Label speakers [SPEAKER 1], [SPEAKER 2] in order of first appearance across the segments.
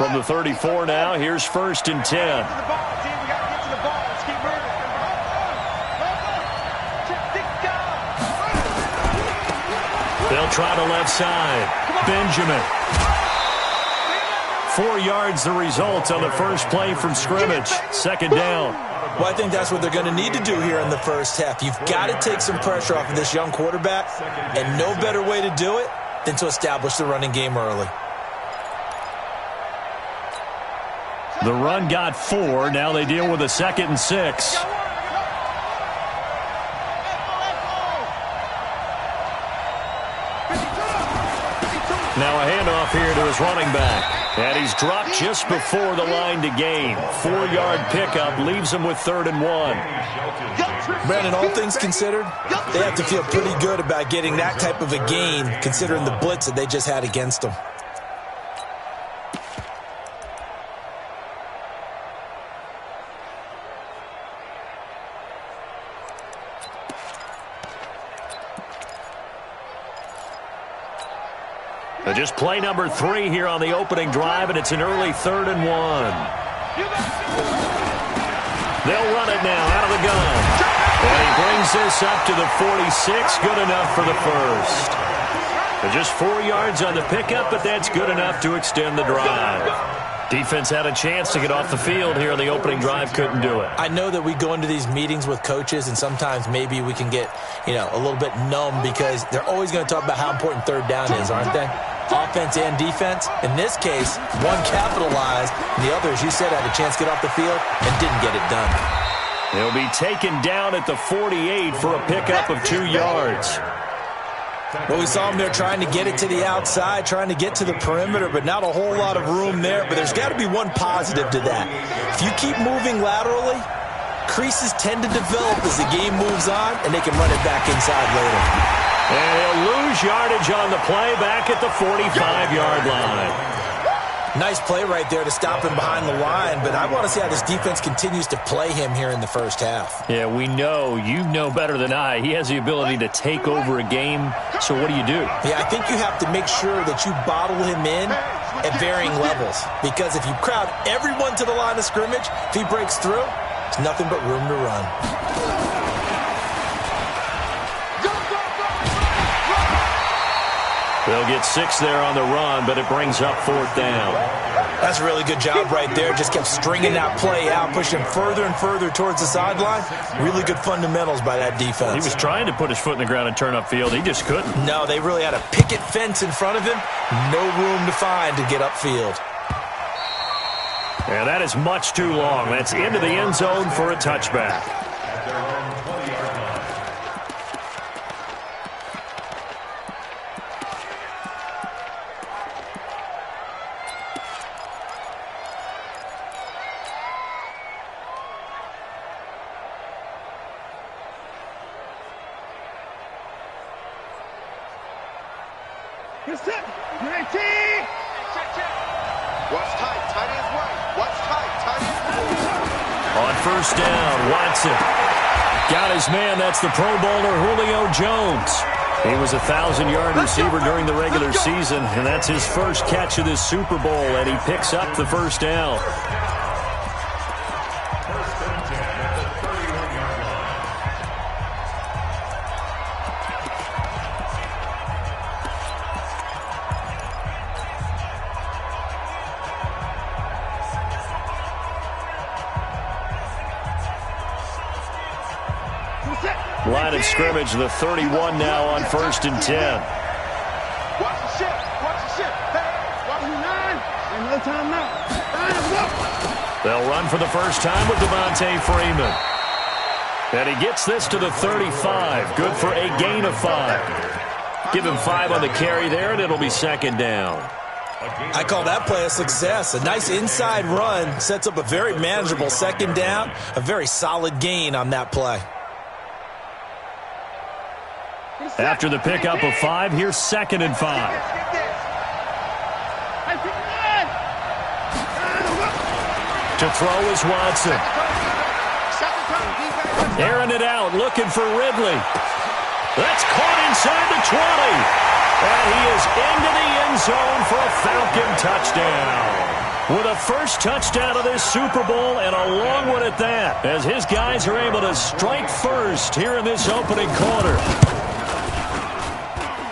[SPEAKER 1] From the 34 now, here's 1st and 10. They'll try the left side. Benjamin. 4 yards the result on the first play from scrimmage. 2nd down.
[SPEAKER 2] Well, I think that's what they're going to need to do here in the first half. You've got to take some pressure off of this young quarterback, and no better way to do it than to establish the running game early.
[SPEAKER 1] The run got 4. Now they deal with a 2nd and 6. Now a handoff here to his running back. And he's dropped just before the line to gain. 4-yard pickup leaves him with 3rd and 1.
[SPEAKER 2] Brandon, all things considered, they have to feel pretty good about getting that type of a gain, considering the blitz that they just had against them.
[SPEAKER 1] Just play number 3 here on the opening drive, and it's an early 3rd and 1. They'll run it now out of the gun. And he brings this up to the 46. Good enough for the first. But just 4 yards on the pickup, but that's good enough to extend the drive. Defense had a chance to get off the field here on the opening drive, couldn't do it.
[SPEAKER 2] I know that we go into these meetings with coaches, and sometimes maybe we can get, a little bit numb because they're always going to talk about how important 3rd down is, aren't they? Offense and defense. In this case, one capitalized, and the other, as you said, had a chance to get off the field and didn't get it done.
[SPEAKER 1] He'll be taken down at the 48 for a pickup of 2 yards.
[SPEAKER 2] Well, we saw him there trying to get it to the outside, trying to get to the perimeter, but not a whole lot of room there. But there's got to be one positive to that. If you keep moving laterally, creases tend to develop as the game moves on, and they can run it back inside later.
[SPEAKER 1] And he'll lose yardage on the play back at the 45-yard line.
[SPEAKER 2] Nice play right there to stop him behind the line, but I want to see how this defense continues to play him here in the first half.
[SPEAKER 1] Yeah, we know. You know better than I. He has the ability to take over a game, so what do you do?
[SPEAKER 2] Yeah, I think you have to make sure that you bottle him in at varying levels, because if you crowd everyone to the line of scrimmage, if he breaks through, there's nothing but room to run.
[SPEAKER 1] They'll get 6 there on the run, but it brings up 4th down.
[SPEAKER 2] That's a really good job right there. Just kept stringing that play out, pushing him further and further towards the sideline. Really good fundamentals by that defense.
[SPEAKER 1] He was trying to put his foot in the ground and turn upfield. He just couldn't.
[SPEAKER 2] No, they really had a picket fence in front of him. No room to find to get upfield.
[SPEAKER 1] Yeah, that is much too long. That's into the end zone for a touchback.
[SPEAKER 3] What's tight? Tight ends right. What's tight? Tight ends right.
[SPEAKER 1] On 1st down, Watson got his man. That's the Pro Bowler Julio Jones. He was a 1,000-yard receiver during the regular season, and that's his first catch of this Super Bowl, and he picks up the 1st down. Line of scrimmage, the 31 now on 1st and 10.
[SPEAKER 3] Watch the ship. Watch the ship. Hey, watch the 9. And no time now.
[SPEAKER 1] They'll run for the first time with Devontae Freeman. And he gets this to the 35. Good for a gain of 5. Give him 5 on the carry there, and it'll be 2nd down.
[SPEAKER 2] I call that play a success. A nice inside run sets up a very manageable 2nd down. A very solid gain on that play.
[SPEAKER 1] After the pickup of 5, here's 2nd and 5. To throw is Watson. Airing it out, looking for Ridley. That's caught inside the 20. And he is into the end zone for a Falcon touchdown. with a first touchdown of this Super Bowl, and a long one at that, as his guys are able to strike first here in this opening quarter.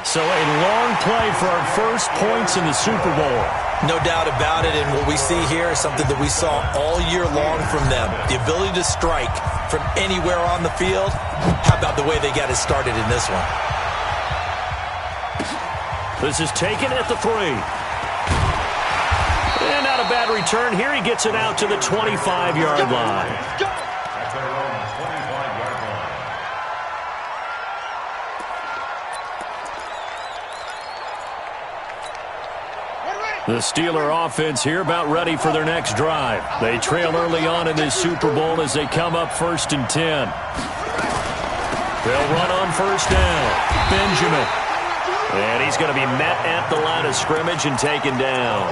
[SPEAKER 1] So a long play for our first points in the Super Bowl.
[SPEAKER 2] No doubt about it, and what we see here is something that we saw all year long from them. The ability to strike from anywhere on the field. How about the way they got it started in this one?
[SPEAKER 1] This is taken at the 3. And not a bad return here. He gets it out to the 25-yard line. The Steeler offense here about ready for their next drive. They trail early on in this Super Bowl as they come up 1st and 10. They'll run on first down. Benjamin. And he's going to be met at the line of scrimmage and taken down.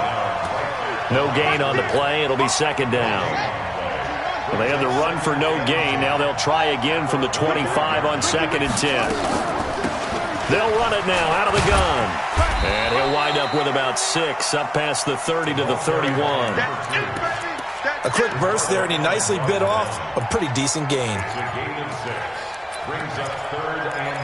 [SPEAKER 1] No gain on the play. It'll be 2nd down. Well, they had the run for no gain. Now they'll try again from the 25 on 2nd and 10. They'll run it now out of the gun. And he'll wind up with about 6, up past the 30 to the 31.
[SPEAKER 2] A quick burst there, and he nicely bit off a pretty decent gain.
[SPEAKER 4] Brings up 3rd and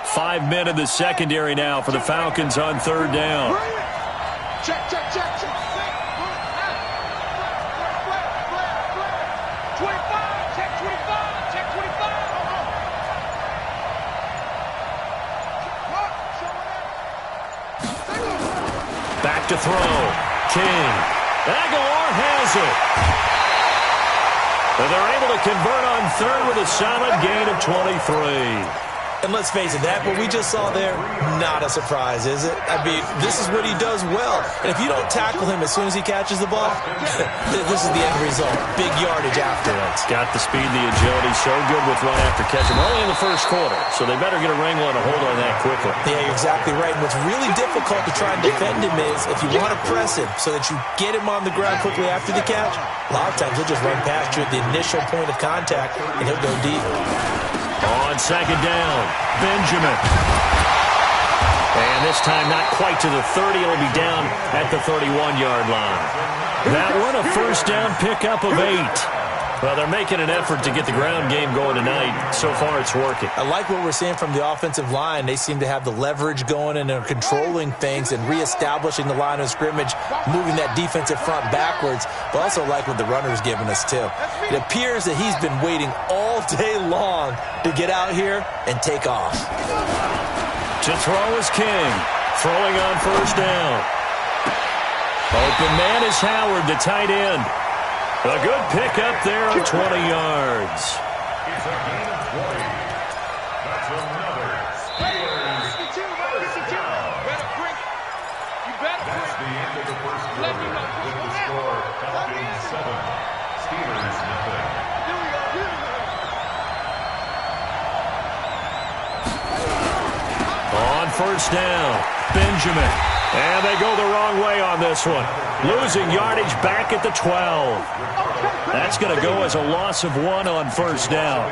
[SPEAKER 4] 5.
[SPEAKER 1] 5 men in the secondary now for the Falcons on 3rd down.
[SPEAKER 3] Check, check, check, check. 25, check 25, check 25.
[SPEAKER 1] Back to throw. King. Aguilar has it. And they're able to convert on 3rd with a solid gain of 23.
[SPEAKER 2] And let's face it, that what we just saw there, not a surprise, is it? I mean, this is what he does well. And if you don't tackle him as soon as he catches the ball, this is the end result. Big yardage afterwards.
[SPEAKER 1] Got the speed, the agility, so good with run after catch. We're only in the 1st quarter, so they better get a wrangle and a hold on that quickly.
[SPEAKER 2] Yeah, you're exactly right. And what's really difficult to try and defend him is if you want to press him so that you get him on the ground quickly after the catch, a lot of times he'll just run past you at the initial point of contact, and he'll go deep.
[SPEAKER 1] On 2nd down, Benjamin. And this time not quite to the 30. It'll be down at the 31-yard line. That one a first down pickup of 8. Well, they're making an effort to get the ground game going tonight. So far, it's working.
[SPEAKER 2] I like what we're seeing from the offensive line. They seem to have the leverage going and they're controlling things and reestablishing the line of scrimmage, moving that defensive front backwards. But also like what the runner's giving us, too. It appears that he's been waiting all day long to get out here and take off.
[SPEAKER 1] To throw is King. Throwing on first down. Open man is Howard, the tight end. A good pickup there of 20 yards.
[SPEAKER 4] It's a gain of 20. That's another Steelers touchdown. That's the end of the 1st quarter. With the score, Falcons 7, Steelers nothing.
[SPEAKER 1] On first down, Benjamin. And they go the wrong way on this one. Losing yardage back at the 12. That's going to go as a loss of 1 on first down.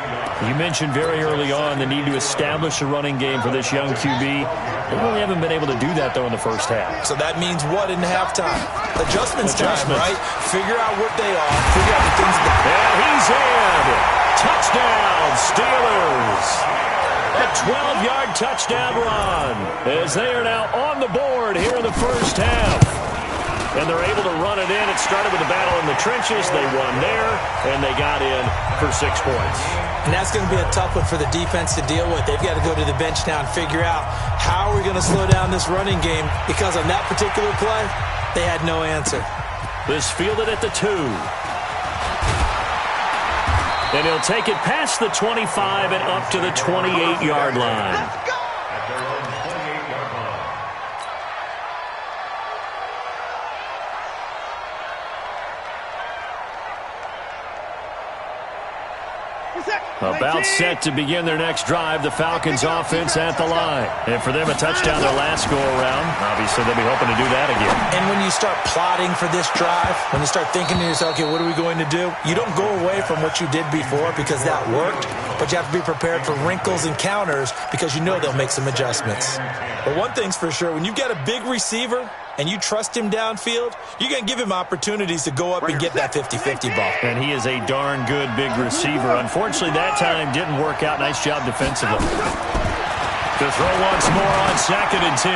[SPEAKER 1] You mentioned very early on the need to establish a running game for this young QB. They really haven't been able to do that, though, in the first half.
[SPEAKER 2] So that means what in halftime? Adjustments time, right? Figure out what they are. Figure out the things that...
[SPEAKER 1] And he's in. Touchdown, Steelers. A 12-yard touchdown run as they are now on the board here in the first half. And they're able to run it in. It started with a battle in the trenches. They won there, and they got in for 6 points.
[SPEAKER 2] And that's going to be a tough one for the defense to deal with. They've got to go to the bench now and figure out how are we going to slow down this running game, because on that particular play, they had no answer.
[SPEAKER 1] This fielded at the 2. And he'll take it past the 25 and up to the 28-yard line.
[SPEAKER 4] At their own 28-yard line.
[SPEAKER 3] What's that?
[SPEAKER 1] About set to begin their next drive, the Falcons offense at the line. And for them, a touchdown their last go-around. Obviously, they'll be hoping to do that again.
[SPEAKER 2] And when you start plotting for this drive, when you start thinking to yourself, okay, what are we going to do? You don't go away from what you did before because that worked, but you have to be prepared for wrinkles and counters because you know they'll make some adjustments. But one thing's for sure, when you've got a big receiver and you trust him downfield, you're going to give him opportunities to go up and get that 50-50 ball.
[SPEAKER 1] And he is a darn good big receiver. Unfortunately, that time didn't work out. Nice job defensively. To throw once more on 2nd and 10.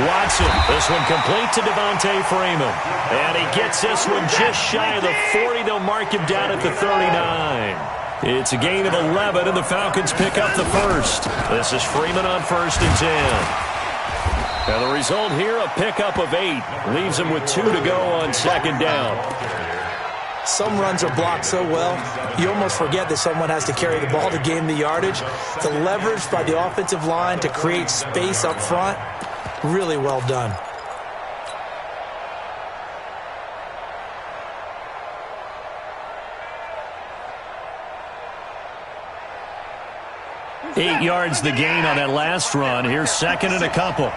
[SPEAKER 1] Watson, this one complete to Devontae Freeman. And he gets this one just shy of the 40. They'll mark him down at the 39. It's a gain of 11, and the Falcons pick up the first. This is Freeman on 1st and 10. And the result here, a pickup of 8. Leaves him with 2 to go on 2nd down.
[SPEAKER 2] Some runs are blocked so well, you almost forget that someone has to carry the ball to gain the yardage. The leverage by the offensive line to create space up front, really well done.
[SPEAKER 1] Eight yards the gain on that last run. Here's 2nd and a couple.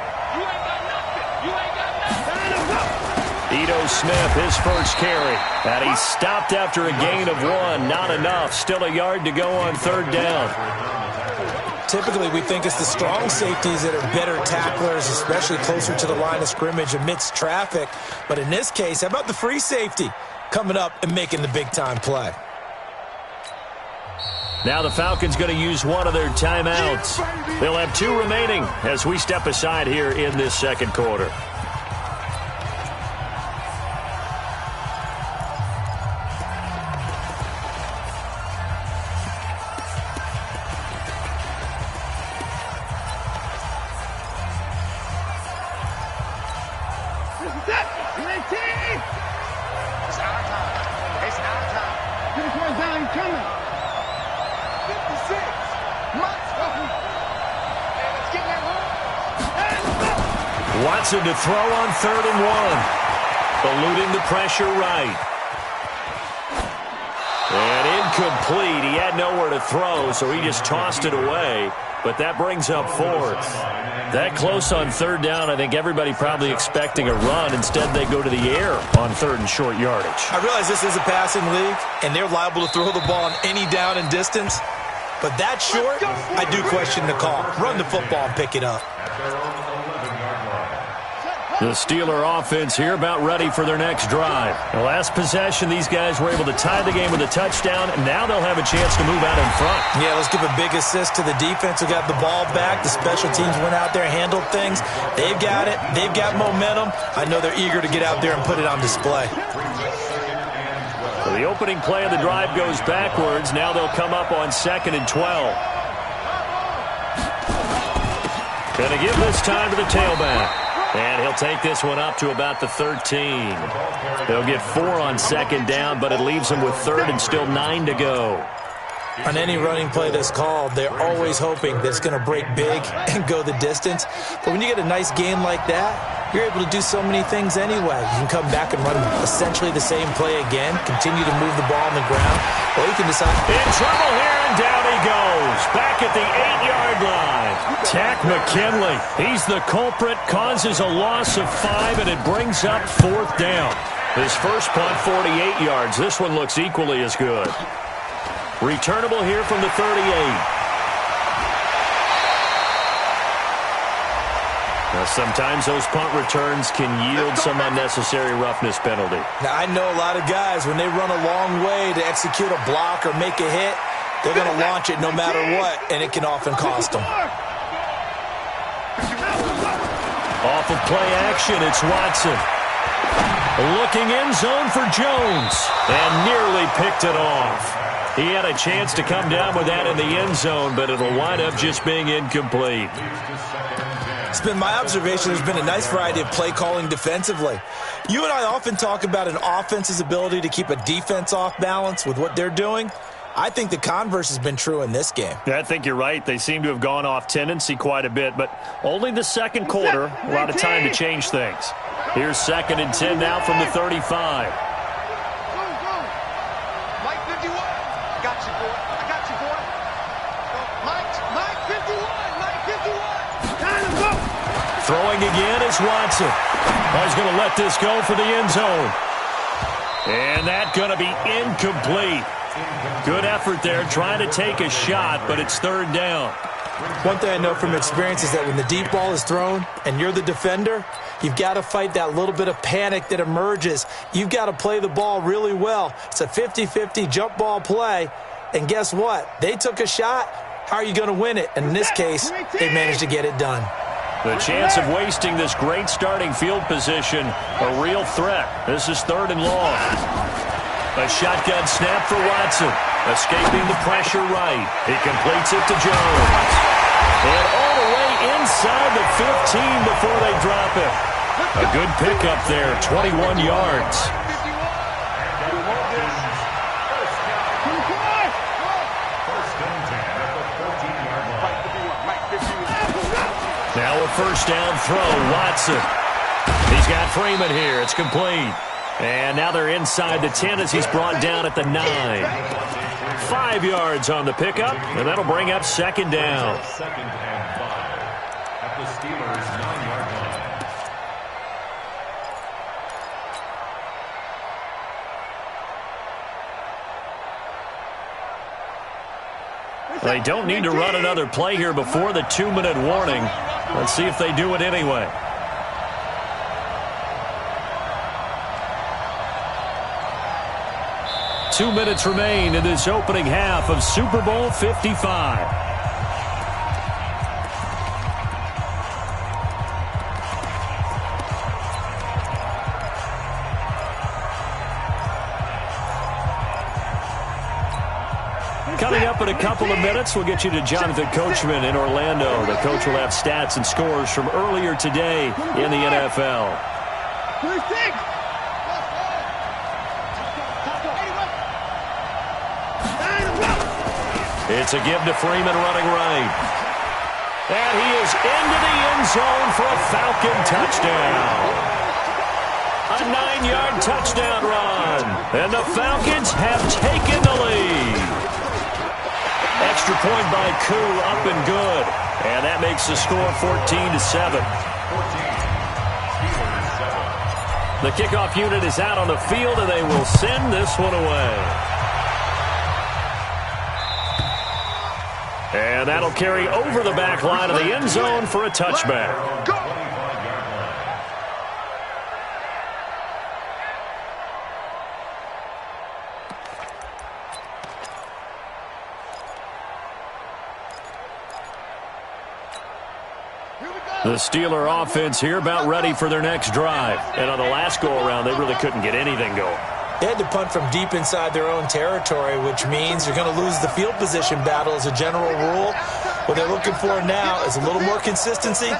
[SPEAKER 1] Ito Smith, his first carry. And he's stopped after a gain of 1. Not enough. Still a yard to go on 3rd down.
[SPEAKER 2] Typically, we think it's the strong safeties that are better tacklers, especially closer to the line of scrimmage amidst traffic. But in this case, how about the free safety coming up and making the big-time play?
[SPEAKER 1] Now the Falcons going to use one of their timeouts. They'll have 2 remaining as we step aside here in this 2nd quarter. Watson to throw on 3rd and 1. Eluding the pressure right. And incomplete. He had nowhere to throw, so he just tossed it away. But that brings up 4th. That close on 3rd down, I think everybody probably expecting a run. Instead, they go to the air on 3rd and short yardage.
[SPEAKER 2] I realize this is a passing league, and they're liable to throw the ball on any down and distance. But that short, I do question the call. Run the football and pick it up.
[SPEAKER 1] The Steeler offense here about ready for their next drive. The last possession, these guys were able to tie the game with a touchdown, and now they'll have a chance to move out in front.
[SPEAKER 2] Yeah, let's give a big assist to the defense who got the ball back. The special teams went out there and handled things. They've got it. They've got momentum. I know they're eager to get out there and put it on display.
[SPEAKER 1] So the opening play of the drive goes backwards. Now they'll come up on 2nd and 12. Going to give this time to the tailback. And he'll take this one up to about the 13. They'll get 4 on 2nd down, but it leaves them with 3rd and still 9 to go.
[SPEAKER 2] On any running play that's called, they're always hoping that it's going to break big and go the distance. But when you get a nice gain like that, you're able to do so many things anyway. You can come back and run essentially the same play again, continue to move the ball on the ground, or you can decide.
[SPEAKER 1] In trouble here, and down he goes. Back at the 8-yard line. Tack McKinley. He's the culprit, causes a loss of 5, and it brings up 4th down. His first punt, 48 yards. This one looks equally as good. Returnable here from the 38. Now, sometimes those punt returns can yield some unnecessary roughness penalty.
[SPEAKER 2] Now, I know a lot of guys, when they run a long way to execute a block or make a hit, they're going to launch it no matter what, and it can often cost them.
[SPEAKER 1] Off of play action, it's Watson. Looking end zone for Jones, and nearly picked it off. He had a chance to come down with that in the end zone, but it'll wind up just being incomplete.
[SPEAKER 2] It's been my observation there's been a nice variety of play calling defensively. You and I often talk about an offense's ability to keep a defense off balance with what they're doing. I think the converse has been true in this game.
[SPEAKER 1] Yeah, I think you're right. They seem to have gone off tendency quite a bit, but only the 2nd quarter, a lot of time to change things. Here's 2nd and 10 now from the 35.
[SPEAKER 3] Mike 51. Mike 51. Time to go.
[SPEAKER 1] Throwing again is Watson. Oh, he's going to let this go for the end zone. And that's going to be incomplete. Good effort there, trying to take a shot, but it's third down.
[SPEAKER 2] One thing I know from experience is that when the deep ball is thrown and you're the defender, you've got to fight that little bit of panic that emerges. You've got to play the ball really well. It's a 50-50 jump ball play. And guess what? They took a shot. How are you going to win it? And in this case, they managed to get it done.
[SPEAKER 1] The chance of wasting this great starting field position, a real threat. This is third and long. A shotgun snap for Watson. Escaping the pressure right. He completes it to Jones. And all the way inside the 15 before they drop it. A good pickup there, 21 yards. Now a first down throw, Watson. He's got Freeman here. It's complete. And now they're inside the 10 as he's brought down at the 9. 5 yards on the pickup, and that'll bring up second down.
[SPEAKER 4] Second and 5 at the Steelers' 9-yard line.
[SPEAKER 1] They don't need to run another play here before the 2-minute warning. Let's see if they do it anyway. Two minutes remain in this opening half of Super Bowl 55. Coming up in a couple of minutes, we'll get you to Jonathan Coachman in Orlando. The coach will have stats and scores from earlier today in the NFL. It's a give to Freeman running right. And he is into the end zone for a Falcon touchdown. A 9-yard touchdown run. And the Falcons have taken the lead. Extra point by Koo, up and good. And that makes the score 14-7. The kickoff unit is out on the field, and they will send this one away. And that'll carry over the back line of the end zone for a touchback.
[SPEAKER 3] Go.
[SPEAKER 1] The Steeler offense here about ready for their next drive. And on the last go-around, they really couldn't get anything going.
[SPEAKER 2] They had to punt from deep inside their own territory, which means you're going to lose the field position battle as a general rule. What they're looking for now is a little more consistency,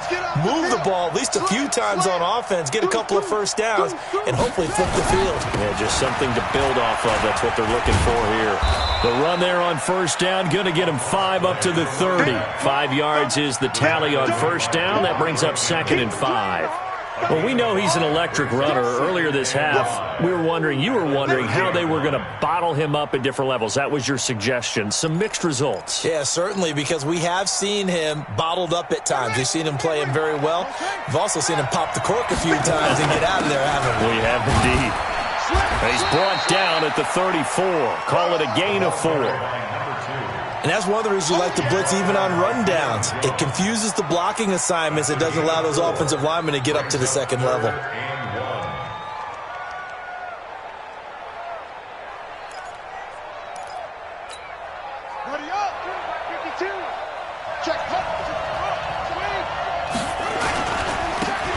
[SPEAKER 2] move the ball at least a few times on offense, get a couple of first downs, and hopefully flip the field.
[SPEAKER 1] Yeah, just something to build off of. That's what they're looking for here. The run there on first down, going to get him 5 up to the 30. 5 yards is the tally on first down. That brings up second and 5. Well, we know he's an electric runner. Earlier this half, you were wondering how they were going to bottle him up at different levels. That was your suggestion. Some mixed results.
[SPEAKER 2] Yeah, certainly, because we have seen him bottled up at times. We've seen him play him very well. We've also seen him pop the cork a few times and get out of there, haven't we?
[SPEAKER 1] We have indeed. He's brought down at the 34. Call it a gain of 4.
[SPEAKER 2] And that's one of the reasons you like to blitz even on rundowns. It confuses the blocking assignments. It doesn't allow those offensive linemen to get up to the second level.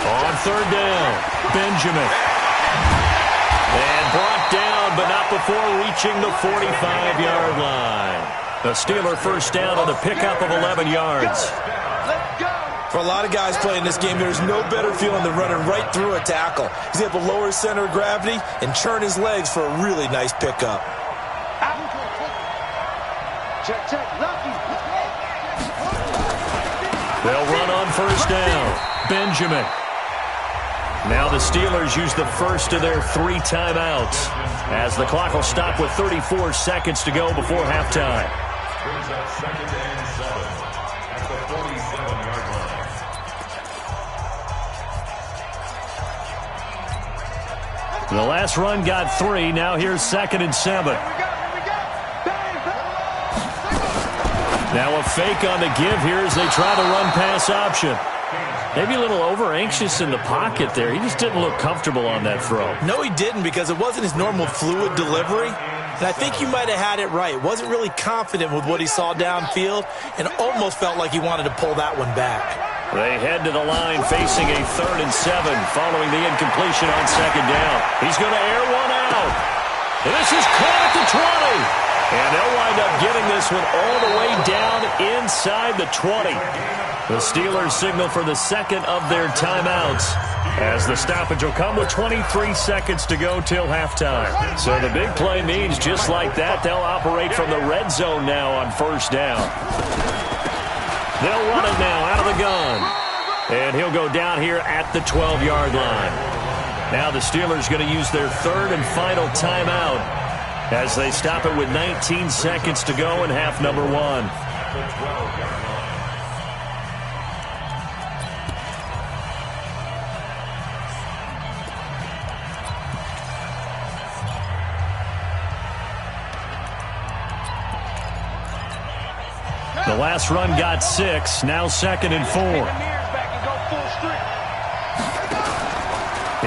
[SPEAKER 1] On third down, Benjamin. And brought down, but not before reaching the 45-yard line. The Steeler first down on the pickup of 11 yards.
[SPEAKER 2] For a lot of guys playing this game, there's no better feeling than running right through a tackle. He's able to lower his center of gravity and churn his legs for a really nice pickup.
[SPEAKER 1] They'll run on first down. Benjamin. Now the Steelers use the first of their 3 timeouts as the clock will stop with 34 seconds to go before halftime.
[SPEAKER 4] Brings up second and 7.
[SPEAKER 1] The last run got 3. Now here's 2nd and 7. Now a fake on the give here as they try the run-pass option. Maybe a little over-anxious in the pocket there. He just didn't look comfortable on that throw.
[SPEAKER 2] No, he didn't, because it wasn't his normal fluid delivery. And I think you might have had it right. Wasn't really confident with what he saw downfield and almost felt like he wanted to pull that one back.
[SPEAKER 1] They head to the line facing a 3rd and 7 following the incompletion on 2nd down. He's going to air one out. And this is caught at the 20. And they'll wind up getting this one all the way down inside the 20. The Steelers signal for the 2nd of their timeouts, as the stoppage will come with 23 seconds to go till halftime. So the big play means just like that, they'll operate from the red zone now on 1st down. They'll run it now out of the gun. And he'll go down here at the 12-yard line. Now the Steelers going to use their 3rd and final timeout as they stop it with 19 seconds to go in half number 1. The last run got 6. Now 2nd and 4.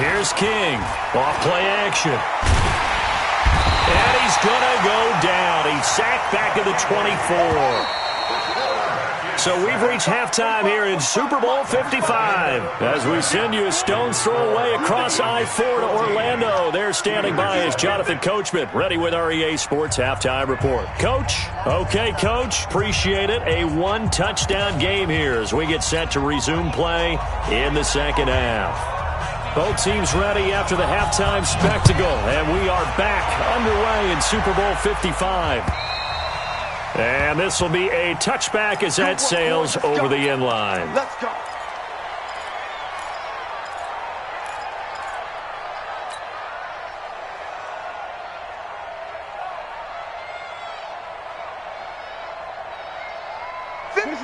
[SPEAKER 1] Here's King. Off play action. And he's going to go down. He's sacked back at the 24. So we've reached halftime here in Super Bowl 55. As we send you a stone's throw away across I-4 to Orlando. There standing by is Jonathan Coachman, ready with our EA Sports Halftime Report. Coach? Okay, Coach. Appreciate it. A 1-touchdown game here as we get set to resume play in the 2nd half. Both teams ready after the halftime spectacle, and we are back underway in Super Bowl 55. And this will be a touchback as that sails over the end line.
[SPEAKER 3] Let's go.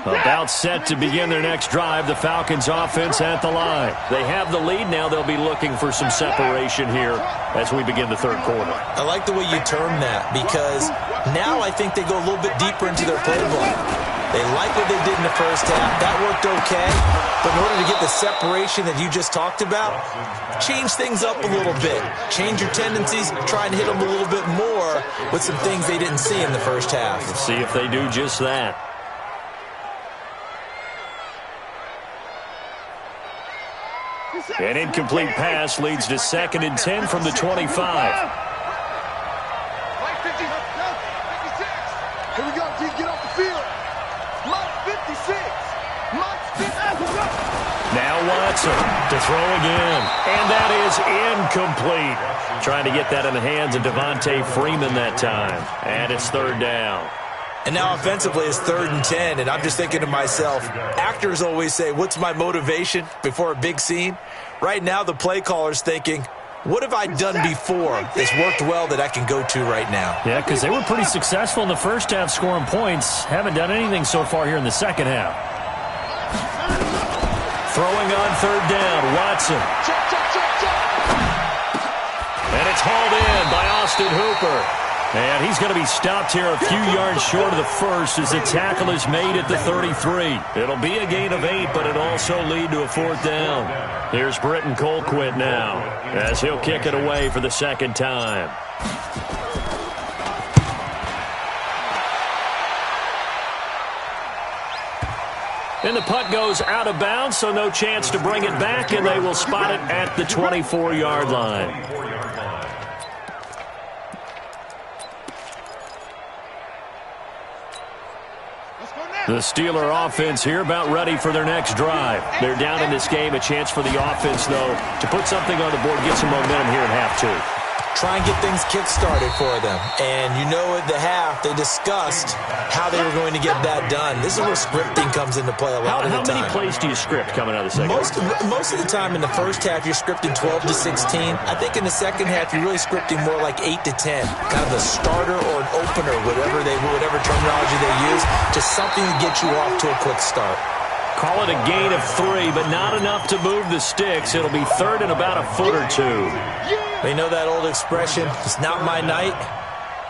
[SPEAKER 1] About set to begin their next drive, the Falcons offense at the line. They have the lead. Now they'll be looking for some separation here as we begin the 3rd quarter.
[SPEAKER 2] I like the way you term that, because now I think they go a little bit deeper into their playbook. They like what they did in the 1st half. That worked okay. But in order to get the separation that you just talked about, change things up a little bit. Change your tendencies. Try and hit them a little bit more with some things they didn't see in the 1st half.
[SPEAKER 1] Let's see if they do just that. An incomplete pass leads to 2nd and 10 from the 25.
[SPEAKER 3] Here we go, T. Get off the field. Mike 56.
[SPEAKER 1] Now Watson to throw again. And that is incomplete. Trying to get that in the hands of Devontae Freeman that time. And it's 3rd down.
[SPEAKER 2] And now offensively it's 3rd and 10, and I'm just thinking to myself, actors always say, what's my motivation before a big scene? Right now the play caller's thinking, what have I done before that's worked well that I can go to right now?
[SPEAKER 1] Yeah, because they were pretty successful in the 1st half scoring points. Haven't done anything so far here in the 2nd half. Throwing on 3rd down, Watson. And it's hauled in by Austin Hooper. And he's going to be stopped here a few yards short of the 1st as the tackle is made at the 33. It'll be a gain of 8, but it'll also lead to a 4th down. Here's Britton Colquitt now as he'll kick it away for the 2nd time. And the punt goes out of bounds, so no chance to bring it back, and they will spot it at the 24-yard line. The Steeler offense here about ready for their next drive. They're down in this game. A chance for the offense, though, to put something on the board, get some momentum here in half 2.
[SPEAKER 2] Try and get things kick-started for them. And you know at the half, they discussed how they were going to get that done. This is where scripting comes into play a lot of the time.
[SPEAKER 1] How many plays do you script coming out of the second?
[SPEAKER 2] Most of the time in the 1st half, you're scripting 12 to 16. I think in the 2nd half, you're really scripting more like 8 to 10. Kind of a starter or an opener, whatever terminology they use, just something to get you off to a quick start.
[SPEAKER 1] Call it a gain of 3, but not enough to move the sticks. It'll be 3rd and about a foot or 2.
[SPEAKER 2] You know that old expression, it's not my night?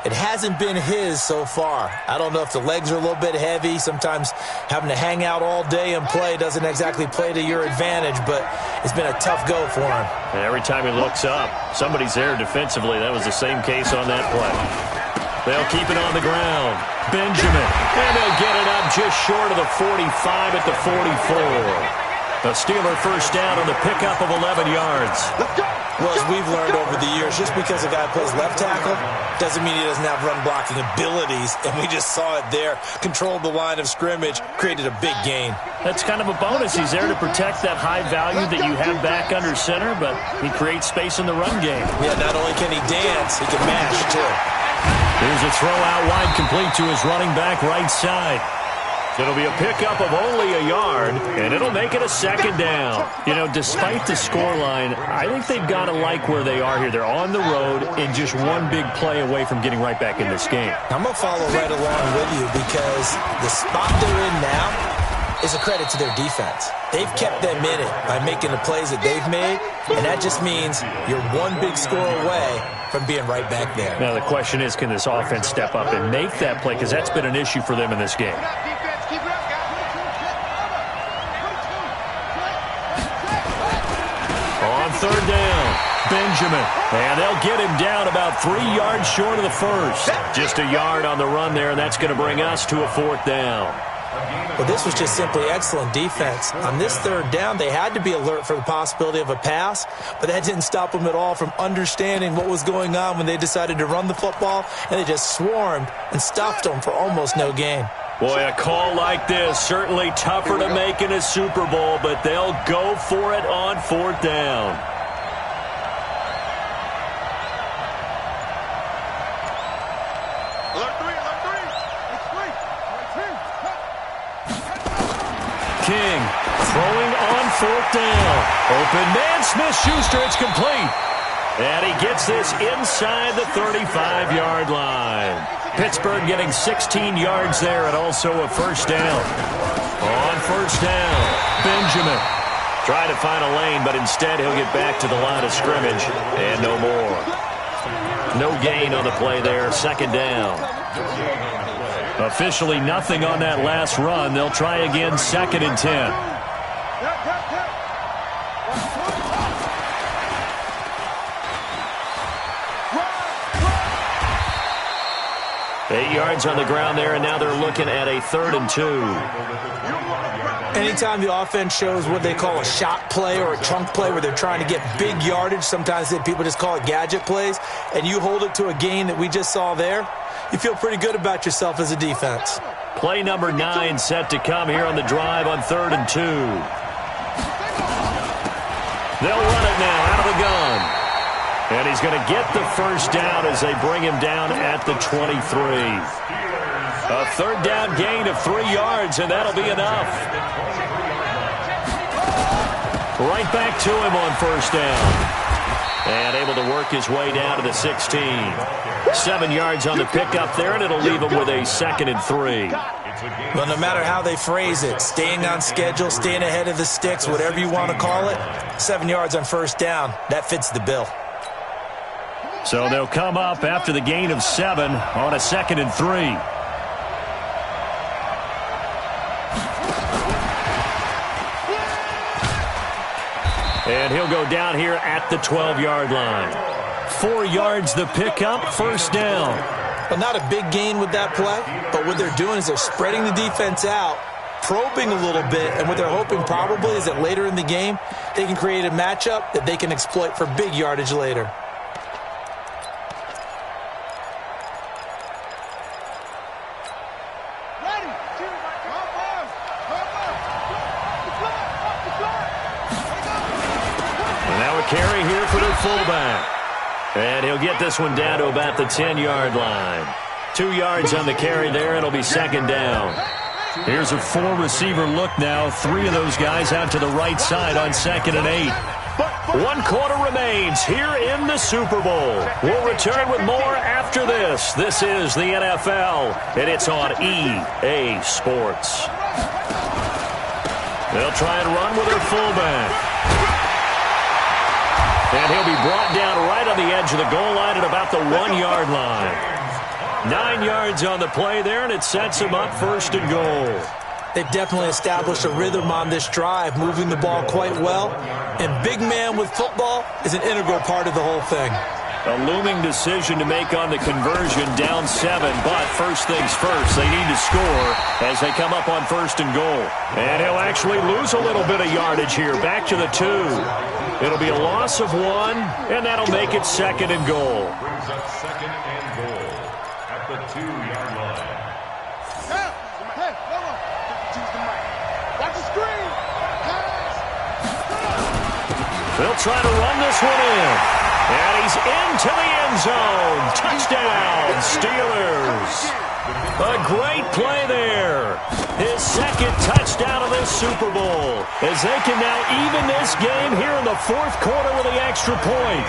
[SPEAKER 2] It hasn't been his so far. I don't know if the legs are a little bit heavy. Sometimes having to hang out all day and play doesn't exactly play to your advantage, but it's been a tough go for him.
[SPEAKER 1] And every time he looks up, somebody's there defensively. That was the same case on that play. They'll keep it on the ground. Benjamin, and they'll get it up just short of the 45 at the 44. A Steeler first down on the pickup of 11 yards.
[SPEAKER 2] Well, as we've learned over the years, just because a guy plays left tackle doesn't mean he doesn't have run-blocking abilities, and we just saw it there. Controlled the line of scrimmage, created a big gain.
[SPEAKER 1] That's kind of a bonus. He's there to protect that high value that you have back under center, but he creates space in the run game.
[SPEAKER 2] Yeah, not only can he dance, he can mash, too.
[SPEAKER 1] Here's a throw out wide, complete to his running back right side. It'll be a pickup of only a yard, and it'll make it a second down. You know, despite the scoreline, I think they've got to like where they are here. They're on the road and just one big play away from getting right back in this game.
[SPEAKER 2] I'm going to follow right along with you because the spot they're in now is a credit to their defense. They've kept them in it by making the plays that they've made, and that just means you're one big score away from being right back there.
[SPEAKER 1] Now, the question is, can this offense step up and make that play? Because that's been an issue for them in this game. On third down, Benjamin. And they'll get him down about 3 yards short of the first. Just a yard on the run there, and that's going to bring us to a fourth down.
[SPEAKER 2] Well, this was just simply excellent defense. On this third down, they had to be alert for the possibility of a pass, but that didn't stop them at all from understanding what was going on when they decided to run the football, and they just swarmed and stuffed them for almost no gain.
[SPEAKER 1] Boy, a call like this, certainly tougher to make in a Super Bowl, but they'll go for it on fourth down. King throwing on fourth down. Open man, Smith-Schuster, it's complete. And he gets this inside the 35-yard line. Pittsburgh getting 16 yards there and also a first down. On first down, Benjamin. Trying to find a lane, but instead he'll get back to the line of scrimmage and no more. No gain on the play there, second down. Officially nothing on that last run. They'll try again, second and 10. Eight yards on the ground there, and now they're looking at a 3rd and 2.
[SPEAKER 2] Anytime the offense shows what they call a shot play or a chunk play where they're trying to get big yardage, sometimes people just call it gadget plays, and you hold it to a gain that we just saw there, you feel pretty good about yourself as a defense.
[SPEAKER 1] Play number 9 set to come here on the drive on 3rd and 2. They'll run it now out of the gun. And he's going to get the first down as they bring him down at the 23. A third down gain of 3 yards, and that'll be enough. Right back to him on first down. And able to work his way down to the 16. 7 yards on the pickup there, and it'll leave him with a 2nd and 3.
[SPEAKER 2] Well, no matter how they phrase it, staying on schedule, staying ahead of the sticks, whatever you want to call it, 7 yards on first down, that fits the bill.
[SPEAKER 1] So they'll come up after the gain of 7 on a 2nd and 3. And he'll go down here at the 12-yard line. 4 yards the pickup, first down.
[SPEAKER 2] Well, not a big gain with that play, but what they're doing is they're spreading the defense out, probing a little bit, and what they're hoping probably is that later in the game, they can create a matchup that they can exploit for big yardage later.
[SPEAKER 1] Carry here for their fullback. And he'll get this one down to about the 10-yard line. 2 yards on the carry there. It'll be second down. Here's a 4-receiver look now. 3 of those guys out to the right side on 2nd and 8. 1 quarter remains here in the Super Bowl. We'll return with more after this. This is the NFL, and it's on EA Sports. They'll try and run with their fullback. And he'll be brought down right on the edge of the goal line at about the 1-yard line. 9 yards on the play there, and it sets him up 1st and goal.
[SPEAKER 2] They've definitely established a rhythm on this drive, moving the ball quite well. And big man with football is an integral part of the whole thing.
[SPEAKER 1] A looming decision to make on the conversion, down 7. But first things first, they need to score as they come up on 1st and goal. And he'll actually lose a little bit of yardage here, back to the 2. It'll be a loss of 1, and that'll make it 2nd and goal.
[SPEAKER 4] Brings up 2nd and goal at the 2-yard line.
[SPEAKER 3] Hey, hold on. Choose the mic. Watch the screen.
[SPEAKER 1] They'll try to run this one in. And he's into the end zone. Touchdown, Steelers. A great play there. His 2nd touchdown of this Super Bowl, as they can now even this game here in the 4th quarter with the extra point.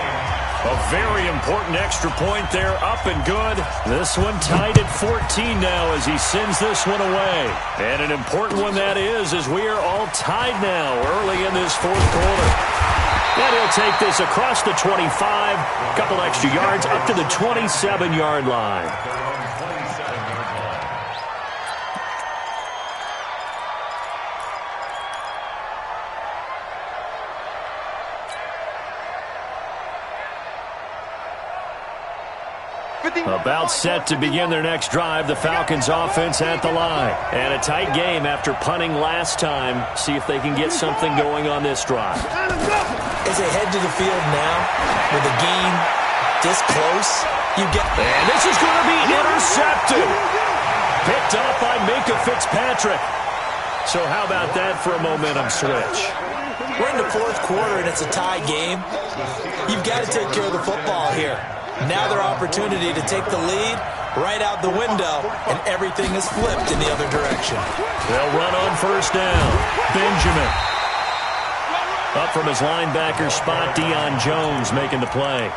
[SPEAKER 1] A very important extra point there, up and good. This one tied at 14 now as he sends this one away. And an important one that is, as we are all tied now early in this 4th quarter. And he'll take this across the 25, a couple extra yards, up to the 27-yard line. About set to begin their next drive, the Falcons offense at the line. And a tight game after punting last time. See if they can get something going on this drive.
[SPEAKER 2] As they head to the field now, with the game this close, you get...
[SPEAKER 1] And this is going to be intercepted. Picked up by Minka Fitzpatrick. So how about that for a momentum switch?
[SPEAKER 2] We're in the 4th quarter, and it's a tie game. You've got to take care of the football here. Now their opportunity to take the lead right out the window, and everything is flipped in the other direction.
[SPEAKER 1] They'll run on 1st down. Benjamin. Up from his linebacker spot, Deion Jones making the play.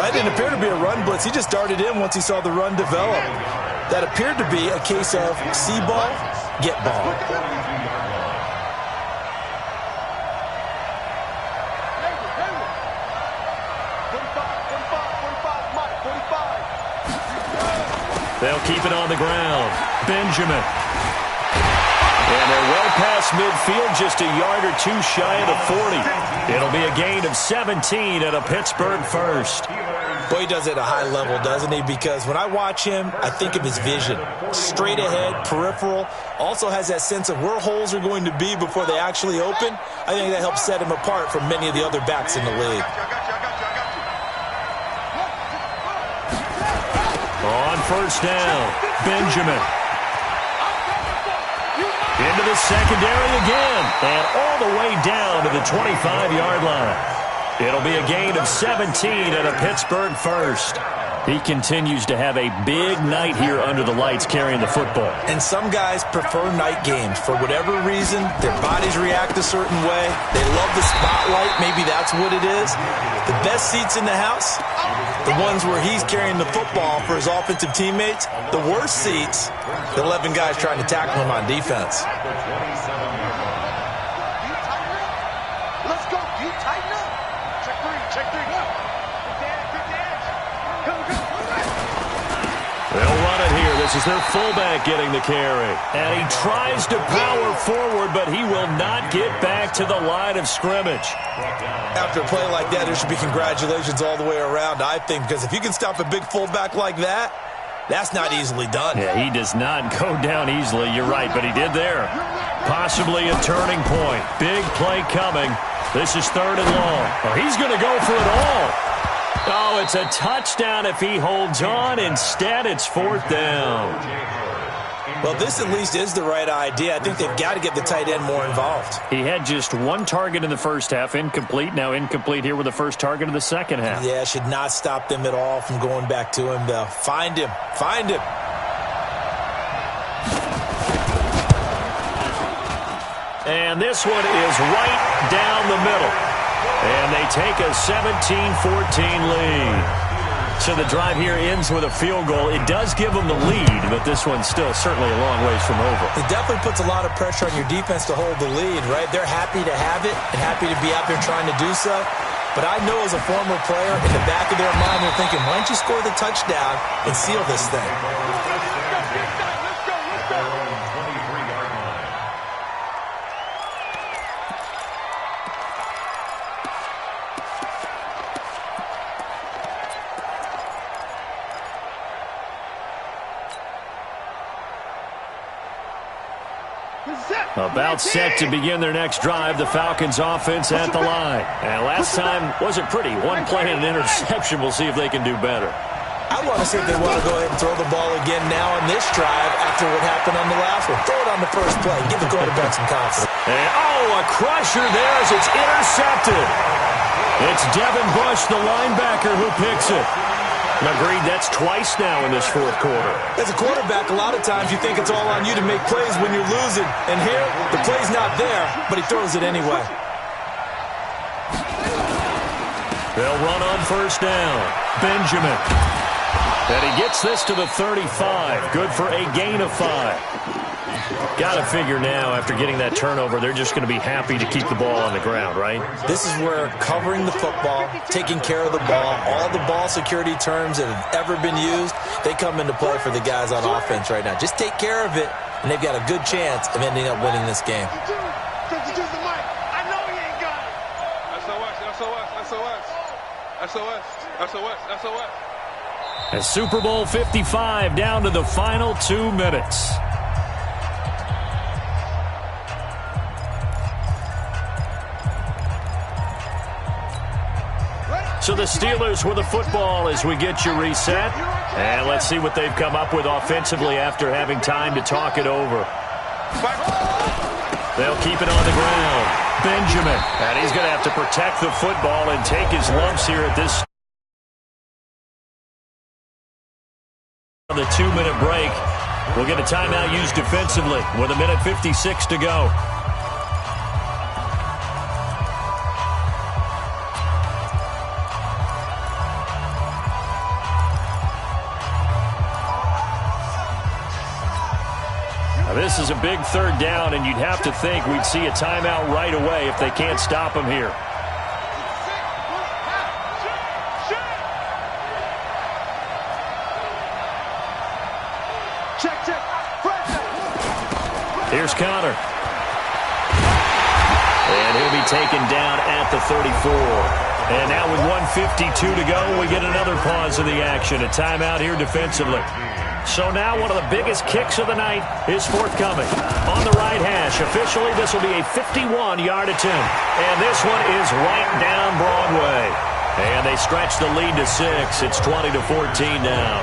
[SPEAKER 2] That didn't appear to be a run blitz. He just darted in once he saw the run develop. That appeared to be a case of see ball, get ball.
[SPEAKER 1] They'll keep it on the ground. Benjamin. And they're well past midfield, just a yard or 2 shy of the 40. It'll be a gain of 17 and a Pittsburgh first.
[SPEAKER 2] Boy, he does it at a high level, doesn't he? Because when I watch him, I think of his vision. Straight ahead, peripheral. Also has that sense of where holes are going to be before they actually open. I think that helps set him apart from many of the other backs in the league.
[SPEAKER 1] On 1st down, Benjamin. Into the secondary again, and all the way down to the 25-yard line. It'll be a gain of 17 and a Pittsburgh first. He continues to have a big night here under the lights carrying the football.
[SPEAKER 2] And some guys prefer night games. For whatever reason, their bodies react a certain way. They love the spotlight. Maybe that's what it is. The best seats in the house, the ones where he's carrying the football for his offensive teammates. The worst seats, the 11 guys trying to tackle him on defense.
[SPEAKER 3] Let's go. You tighten up. Check 3.
[SPEAKER 1] They'll run it here. This is their fullback getting the carry. And he tries to power forward, but he will not get back to the line of scrimmage.
[SPEAKER 2] After a play like that, there should be congratulations all the way around, I think, because if you can stop a big fullback like that, that's not easily done.
[SPEAKER 1] Yeah, he does not go down easily. You're right, but he did there. Possibly a turning point. Big play coming. This is 3rd and long. Oh, he's going to go for it all. Oh, it's a touchdown if he holds on. Instead, it's 4th down.
[SPEAKER 2] Well, this at least is the right idea. I think they've got to get the tight end more involved.
[SPEAKER 1] He had just 1 target in the first half, incomplete. Now incomplete here with the first target of the second half.
[SPEAKER 2] Yeah, should not stop them at all from going back to him, though. Find him. Find him.
[SPEAKER 1] And this one is right down the middle. And they take a 17-14 lead. So the drive here ends with a field goal. It does give them the lead, but this one's still certainly a long ways from over.
[SPEAKER 2] It definitely puts a lot of pressure on your defense to hold the lead, right? They're happy to have it and happy to be out there trying to do so. But I know as a former player, in the back of their mind, they're thinking, why don't you score the touchdown and seal this thing?
[SPEAKER 1] About set to begin their next drive, the Falcons offense at the line. And last time wasn't pretty. One play and an interception. We'll see if they can do better.
[SPEAKER 2] I want to see if they want to go ahead and throw the ball again now on this drive after what happened on the last one. Throw it on the first play. Give the quarterback some confidence.
[SPEAKER 1] And, a crusher there as it's intercepted. It's Devin Bush, the linebacker, who picks it. Agreed, that's twice now in this fourth quarter.
[SPEAKER 2] As a quarterback, a lot of times you think it's all on you to make plays when you're losing. And here, the play's not there, but he throws it anyway.
[SPEAKER 1] They'll run on first down. Benjamin. And he gets this to the 35. Good for a gain of 5. Got to figure now, after getting that turnover, they're just going to be happy to keep the ball on the ground, right?
[SPEAKER 2] This is where covering the football, taking care of the ball, all the ball security terms that have ever been used, they come into play for the guys on offense right now. Just take care of it, and they've got a good chance of ending up winning this game.
[SPEAKER 1] As Super Bowl 55 down to the final 2 minutes. So the Steelers with the football as we get you reset. And let's see what they've come up with offensively after having time to talk it over. They'll keep it on the ground. Benjamin. And he's going to have to protect the football and take his lumps here at this. On the 2-minute break, we'll get a timeout used defensively with 1:56 to go. Now, this is a big third down, and you'd have to think we'd see a timeout right away if they can't stop him here. Here's Connor. And he'll be taken down at the 34. And now with 1:52 to go, we get another pause in the action. A timeout here defensively. So now one of the biggest kicks of the night is forthcoming. On the right hash, officially this will be a 51-yard attempt. And this one is right down Broadway. And they stretch the lead to 6. It's 20-14 now.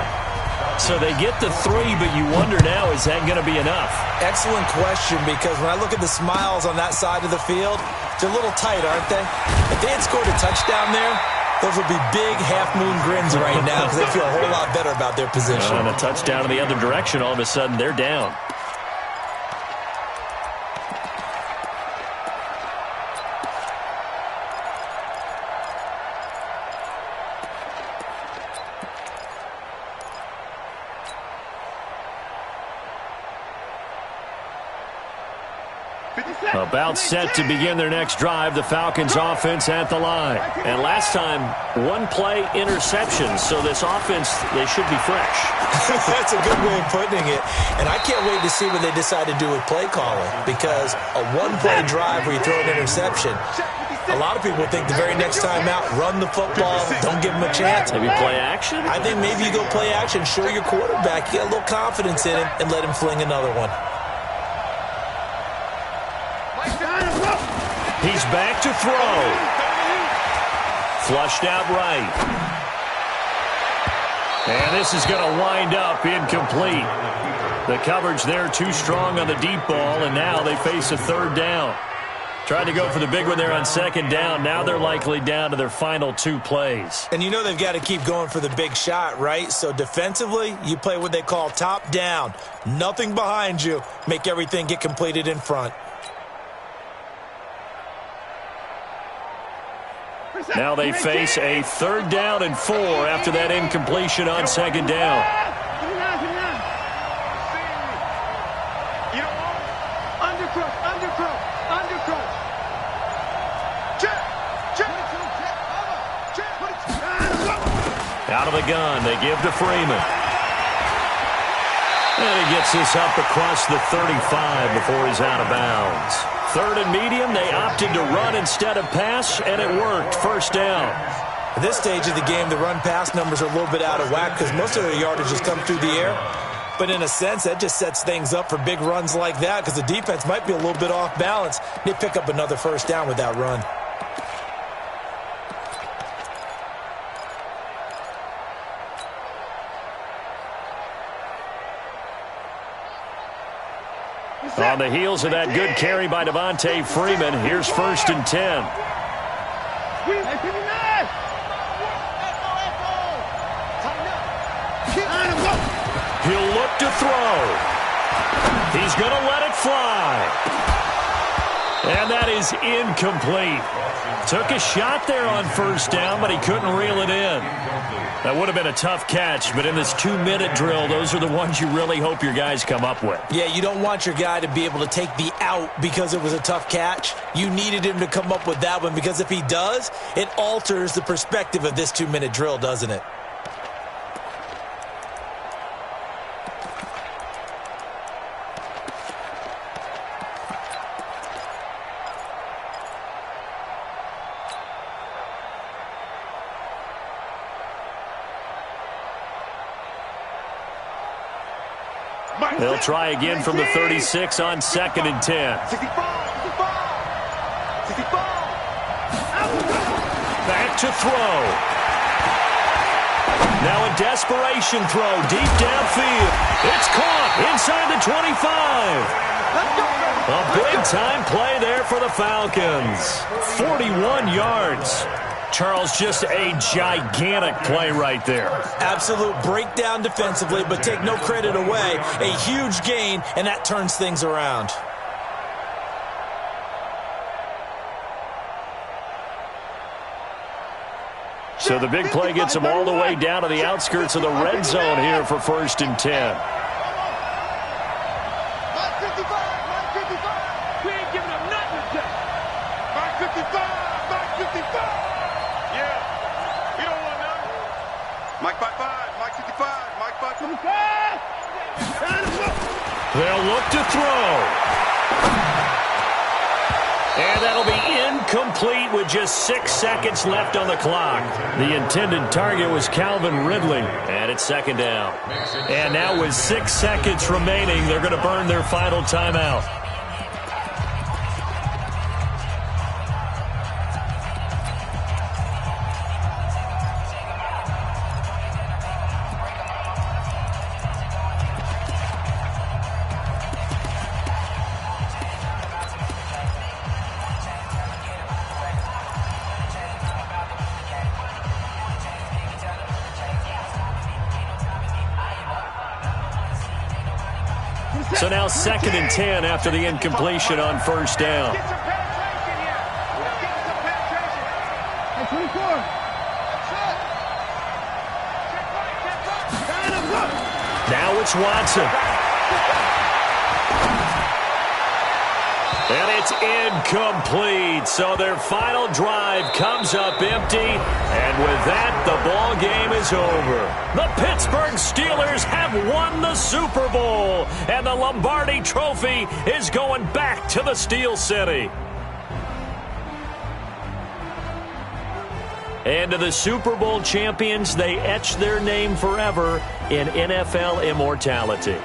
[SPEAKER 1] So they get the 3, but you wonder now, is that going to be enough?
[SPEAKER 2] Excellent question, because when I look at the smiles on that side of the field, they're a little tight, aren't they? If they had scored a touchdown there, those would be big half-moon grins right now because they feel a whole lot better about their position.
[SPEAKER 1] And a touchdown in the other direction, all of a sudden they're down. About set to begin their next drive, the Falcons offense at the line. And last time, one play interception, so this offense, they should be fresh.
[SPEAKER 2] That's a good way of putting it. And I can't wait to see what they decide to do with play calling, because a one-play drive where you throw an interception, a lot of people think the very next time out, run the football, don't give them a chance.
[SPEAKER 1] Maybe play action?
[SPEAKER 2] I think maybe you go play action, show your quarterback, you got a little confidence in him, and let him fling another one.
[SPEAKER 1] He's back to throw. Flushed out right. And this is going to wind up incomplete. The coverage there too strong on the deep ball, and now they face a third down. Tried to go for the big one there on second down. Now they're likely down to their final 2 plays.
[SPEAKER 2] And you know they've got to keep going for the big shot, right? So defensively, you play what they call top down. Nothing behind you. Make everything get completed in front.
[SPEAKER 1] Now they face a third down and 4 after that incompletion on second down. Out of the gun, they give to Freeman. And he gets this up across the 35 before he's out of bounds. Third and medium, they opted to run instead of pass, and it worked. First down.
[SPEAKER 2] At this stage of the game, the run-pass numbers are a little bit out of whack because most of their yardage has come through the air. But in a sense, that just sets things up for big runs like that because the defense might be a little bit off balance. They pick up another first down with that run.
[SPEAKER 1] On the heels of that good carry by Devontae Freeman, here's first and 10. He'll look to throw. He's going to let it fly. And that is incomplete. Took a shot there on first down, but he couldn't reel it in. That would have been a tough catch, but in this 2-minute drill, those are the ones you really hope your guys come up with.
[SPEAKER 2] Yeah, you don't want your guy to be able to take the out because it was a tough catch. You needed him to come up with that one because if he does, it alters the perspective of this 2-minute drill, doesn't it?
[SPEAKER 1] They'll try again from the 36 on 2nd and 10. Back to throw. Now a desperation throw deep downfield. It's caught inside the 25. A big-time play there for the Falcons. 41 yards. Charles, just a gigantic play right there.
[SPEAKER 2] Absolute breakdown defensively, but take no credit away. A huge gain, and that turns things around.
[SPEAKER 1] So the big play gets them all the way down to the outskirts of the red zone here for first and 10.
[SPEAKER 3] We ain't giving up nothing today. Mark 55, Mark 55. Yeah, we don't want nothing. Mike 55, Mike 55, Mike 55.
[SPEAKER 1] They'll look to throw. And that'll be incomplete with just 6 seconds left on the clock. The intended target was Calvin Ridley, and it's second down. And now with 6 seconds remaining, they're going to burn their final timeout. So now 2nd and 10 after the incompletion on first down.
[SPEAKER 3] Get some penetration here. Get some penetration. Hey, 24.
[SPEAKER 1] Now it's Watson. And it's incomplete. So their final drive comes up empty. And with that, the ball game is over. The Pittsburgh Steelers have won the Super Bowl. And the Lombardi Trophy is going back to the Steel City. And to the Super Bowl champions, they etch their name forever in NFL immortality.